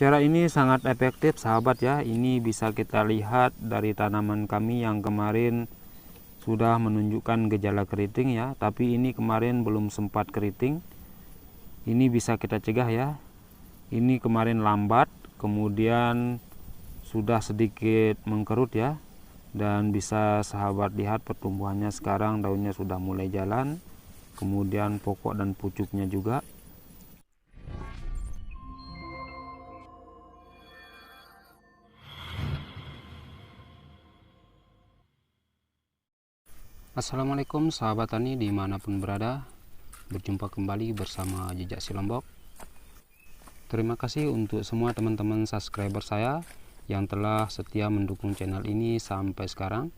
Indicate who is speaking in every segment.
Speaker 1: Cara ini sangat efektif sahabat ya. Ini bisa kita lihat dari tanaman kami yang kemarin sudah menunjukkan gejala keriting ya, tapi ini kemarin belum sempat keriting. Ini bisa kita cegah ya. Ini kemarin lambat, kemudian sudah sedikit mengkerut ya, dan bisa sahabat lihat pertumbuhannya sekarang, daunnya sudah mulai jalan, kemudian pokok dan pucuknya juga. Assalamualaikum sahabat tani dimanapun berada, berjumpa kembali bersama Jejak Si Lombok. Terima kasih untuk semua teman-teman subscriber saya yang telah setia mendukung channel ini sampai sekarang.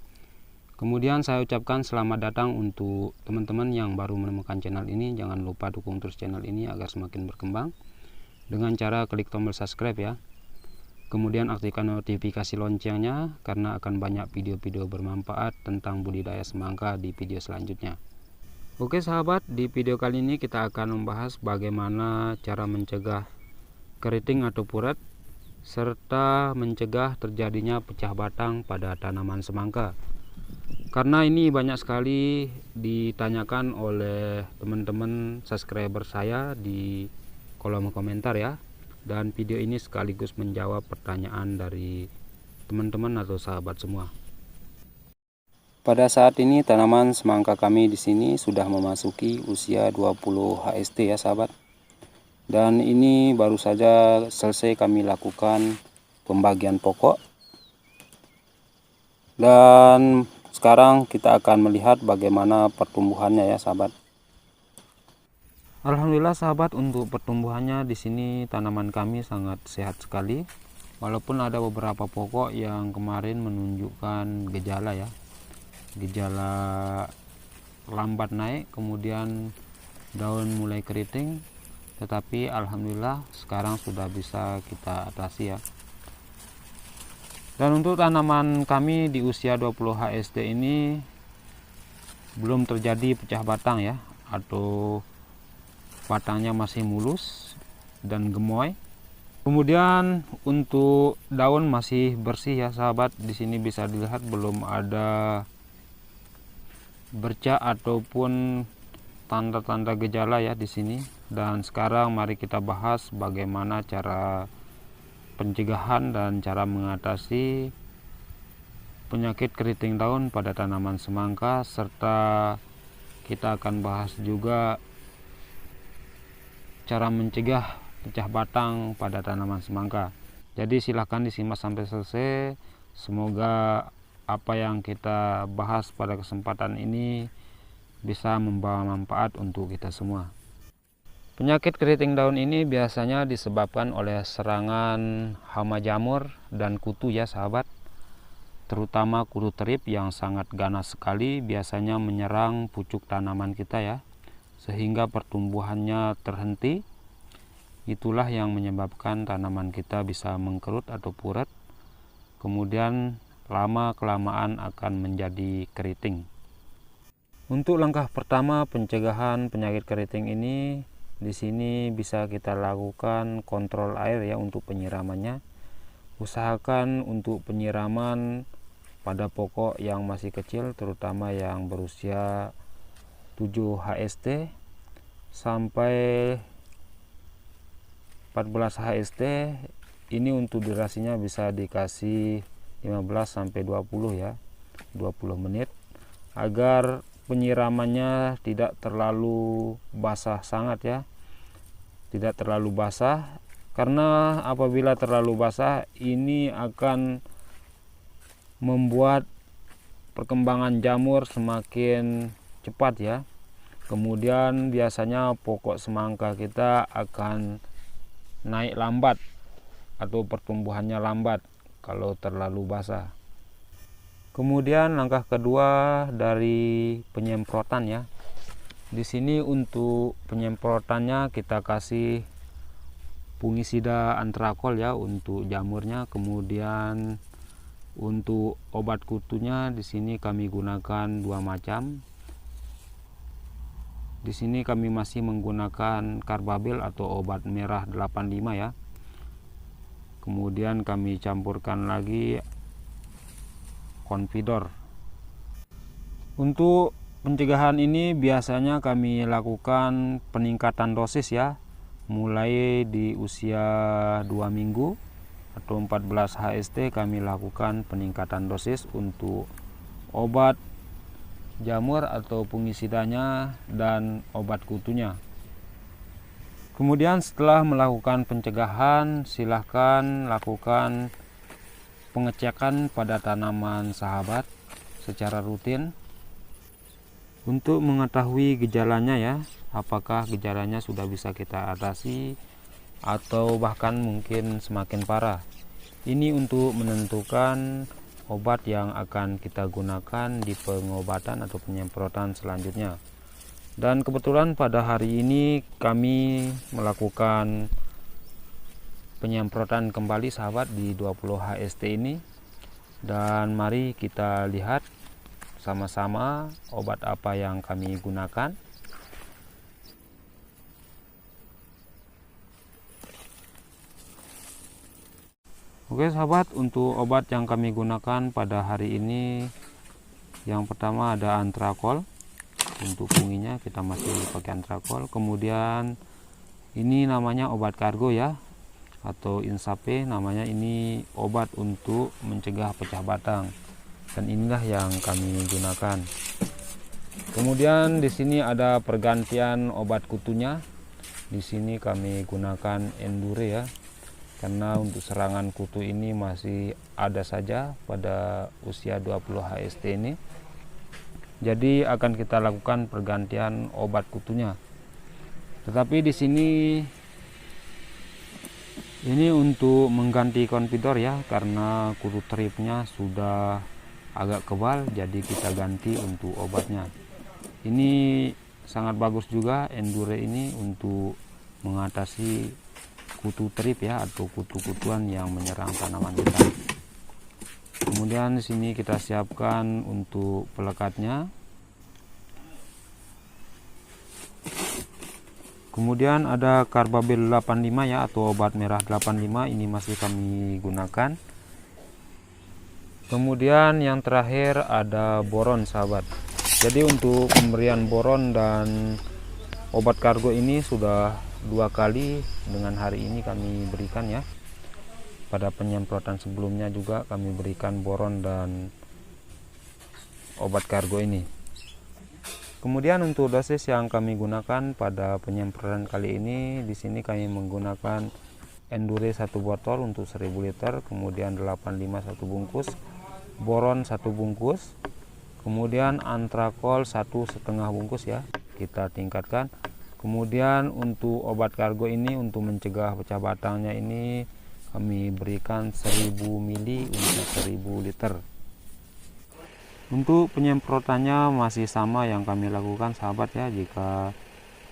Speaker 1: Kemudian saya ucapkan selamat datang untuk teman-teman yang baru menemukan channel ini. Jangan lupa dukung terus channel ini agar semakin berkembang dengan cara klik tombol subscribe ya. Kemudian aktifkan notifikasi loncengnya karena akan banyak video-video bermanfaat tentang budidaya semangka di video selanjutnya. Oke sahabat, di video kali ini kita akan membahas bagaimana cara mencegah keriting atau purat serta mencegah terjadinya pecah batang pada tanaman semangka. Karena ini banyak sekali ditanyakan oleh teman-teman subscriber saya di kolom komentar ya. Dan video ini sekaligus menjawab pertanyaan dari teman-teman atau sahabat semua. Pada saat ini tanaman semangka kami di sini sudah memasuki usia 20 HST ya sahabat. Dan ini baru saja selesai kami lakukan pembagian pokok. Dan sekarang kita akan melihat bagaimana pertumbuhannya ya sahabat. Alhamdulillah sahabat, untuk pertumbuhannya di sini tanaman kami sangat sehat sekali. Walaupun ada beberapa pokok yang kemarin menunjukkan gejala ya. Gejala lambat naik, kemudian daun mulai keriting. Tetapi alhamdulillah sekarang sudah bisa kita atasi ya. Dan untuk tanaman kami di usia 20 HST ini belum terjadi pecah batang ya, atau batangnya masih mulus dan gemoy. Kemudian untuk daun masih bersih ya sahabat. Di sini bisa dilihat belum ada bercak ataupun tanda-tanda gejala ya di sini. Dan sekarang mari kita bahas bagaimana cara pencegahan dan cara mengatasi penyakit keriting daun pada tanaman semangka, serta kita akan bahas juga cara mencegah pecah batang pada tanaman semangka. Jadi silahkan disimak sampai selesai. Semoga apa yang kita bahas pada kesempatan ini bisa membawa manfaat untuk kita semua. Penyakit keriting daun ini biasanya disebabkan oleh serangan hama jamur dan kutu ya sahabat. Terutama kutu terip yang sangat ganas sekali biasanya menyerang pucuk tanaman kita ya, sehingga pertumbuhannya terhenti. Itulah yang menyebabkan tanaman kita bisa mengkerut atau purat, kemudian lama-kelamaan akan menjadi keriting. Untuk langkah pertama pencegahan penyakit keriting ini, di sini bisa kita lakukan kontrol air ya untuk penyiramannya. Usahakan untuk penyiraman pada pokok yang masih kecil, terutama yang berusia 7 HST sampai 14 HST. Ini untuk durasinya bisa dikasih 15 sampai 20 ya, 20 menit, agar penyiramannya tidak terlalu basah sangat ya, tidak terlalu basah, karena apabila terlalu basah ini akan membuat perkembangan jamur semakin cepat ya. Kemudian biasanya pokok semangka kita akan naik lambat atau pertumbuhannya lambat kalau terlalu basah. Kemudian langkah kedua dari penyemprotan ya. Di sini untuk penyemprotannya kita kasih fungisida antrakol ya untuk jamurnya. Kemudian untuk obat kutunya di sini kami gunakan 2 macam. Di sini kami masih menggunakan Carbabil atau obat merah 85 ya. kemudian kami campurkan lagi Confidor. Untuk pencegahan ini biasanya kami lakukan peningkatan dosis ya, mulai di usia 2 minggu atau 14 HST kami lakukan peningkatan dosis untuk obat jamur atau fungisidanya dan obat kutunya. Kemudian setelah melakukan pencegahan, silahkan lakukan pengecekan pada tanaman sahabat secara rutin untuk mengetahui gejalanya ya, apakah gejalanya sudah bisa kita atasi atau bahkan mungkin semakin parah. Ini untuk menentukan obat yang akan kita gunakan di pengobatan atau penyemprotan selanjutnya. Dan kebetulan pada hari ini kami melakukan penyemprotan kembali sahabat di 20 HST ini, dan mari kita lihat sama-sama obat apa yang kami gunakan. Oke sahabat, untuk obat yang kami gunakan pada hari ini, yang pertama ada Antrakol. Untuk funginya kita masih pakai Antrakol. Kemudian ini namanya obat kargo ya, atau Insape namanya. Ini obat untuk mencegah pecah batang, dan inilah yang kami gunakan. Kemudian di sini ada pergantian obat kutunya. Di sini kami gunakan Endure ya, karena untuk serangan kutu ini masih ada saja pada usia 20 HST ini. Jadi akan kita lakukan pergantian obat kutunya. Tetapi di sini ini untuk mengganti Confidor ya, karena kutu tripnya sudah agak kebal, jadi kita ganti untuk obatnya. Ini sangat bagus juga Endure ini untuk mengatasi kutu trip ya, atau kutu-kutuan yang menyerang tanaman kita. Kemudian di sini kita siapkan untuk pelekatnya. Kemudian ada Carbabel 85 ya, atau obat merah 85, ini masih kami gunakan. Kemudian yang terakhir ada boron sahabat. Jadi untuk pemberian boron dan obat kargo ini sudah 2 kali dengan hari ini kami berikan ya. Pada penyemprotan sebelumnya juga kami berikan boron dan obat kargo ini. Kemudian untuk dosis yang kami gunakan pada penyemprotan kali ini, di sini kami menggunakan Endure 1 botol untuk 1000 liter, kemudian 85 1 bungkus, boron 1 bungkus, kemudian Antrakol 1,5 bungkus ya, kita tingkatkan. Kemudian untuk obat kargo ini untuk mencegah pecah batangnya ini kami berikan 1000 ml untuk 1000 liter. Untuk penyemprotannya masih sama yang kami lakukan sahabat ya. Jika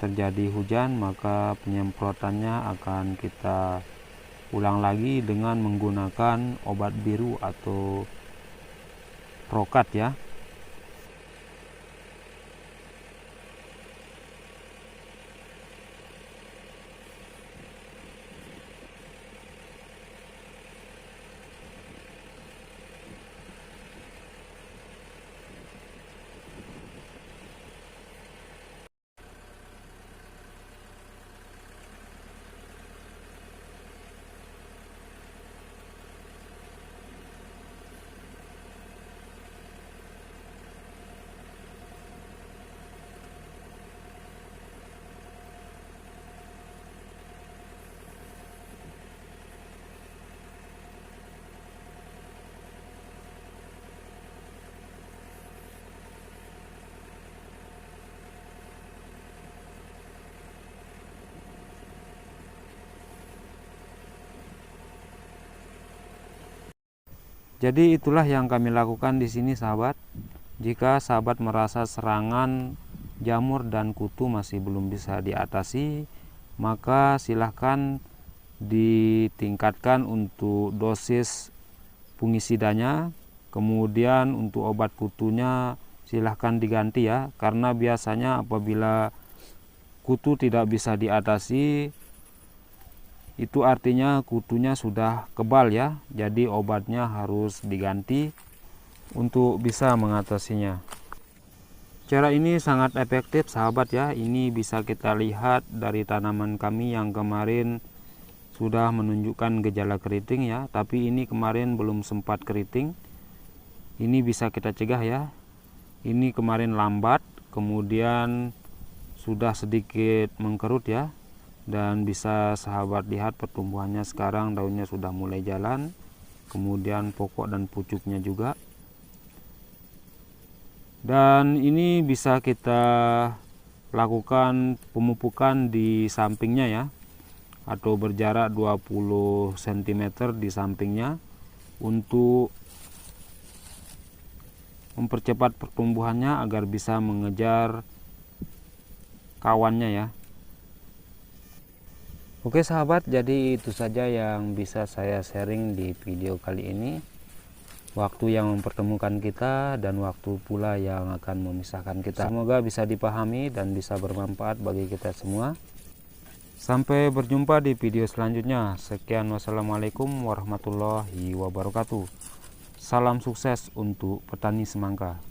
Speaker 1: terjadi hujan maka penyemprotannya akan kita ulang lagi dengan menggunakan obat biru atau Prokat ya. Jadi itulah yang kami lakukan di sini sahabat. Jika sahabat merasa serangan jamur dan kutu masih belum bisa diatasi, maka silahkan ditingkatkan untuk dosis fungisidanya. Kemudian untuk obat kutunya silahkan diganti ya, karena biasanya apabila kutu tidak bisa diatasi, itu artinya kutunya sudah kebal ya, jadi obatnya harus diganti untuk bisa mengatasinya. Cara ini sangat efektif sahabat ya. Ini bisa kita lihat dari tanaman kami yang kemarin sudah menunjukkan gejala keriting ya, tapi ini kemarin belum sempat keriting. Ini bisa kita cegah ya. Ini kemarin lambat, kemudian sudah sedikit mengkerut ya, dan bisa sahabat lihat pertumbuhannya sekarang, daunnya sudah mulai jalan, kemudian pokok dan pucuknya juga. Dan ini bisa kita lakukan pemupukan di sampingnya ya, atau berjarak 20 cm di sampingnya untuk mempercepat pertumbuhannya agar bisa mengejar kawannya ya. Oke sahabat, jadi itu saja yang bisa saya sharing di video kali ini. Waktu yang mempertemukan kita dan waktu pula yang akan memisahkan kita. Semoga bisa dipahami dan bisa bermanfaat bagi kita semua. Sampai berjumpa di video selanjutnya. Sekian, wassalamualaikum warahmatullahi wabarakatuh. Salam sukses untuk petani semangka.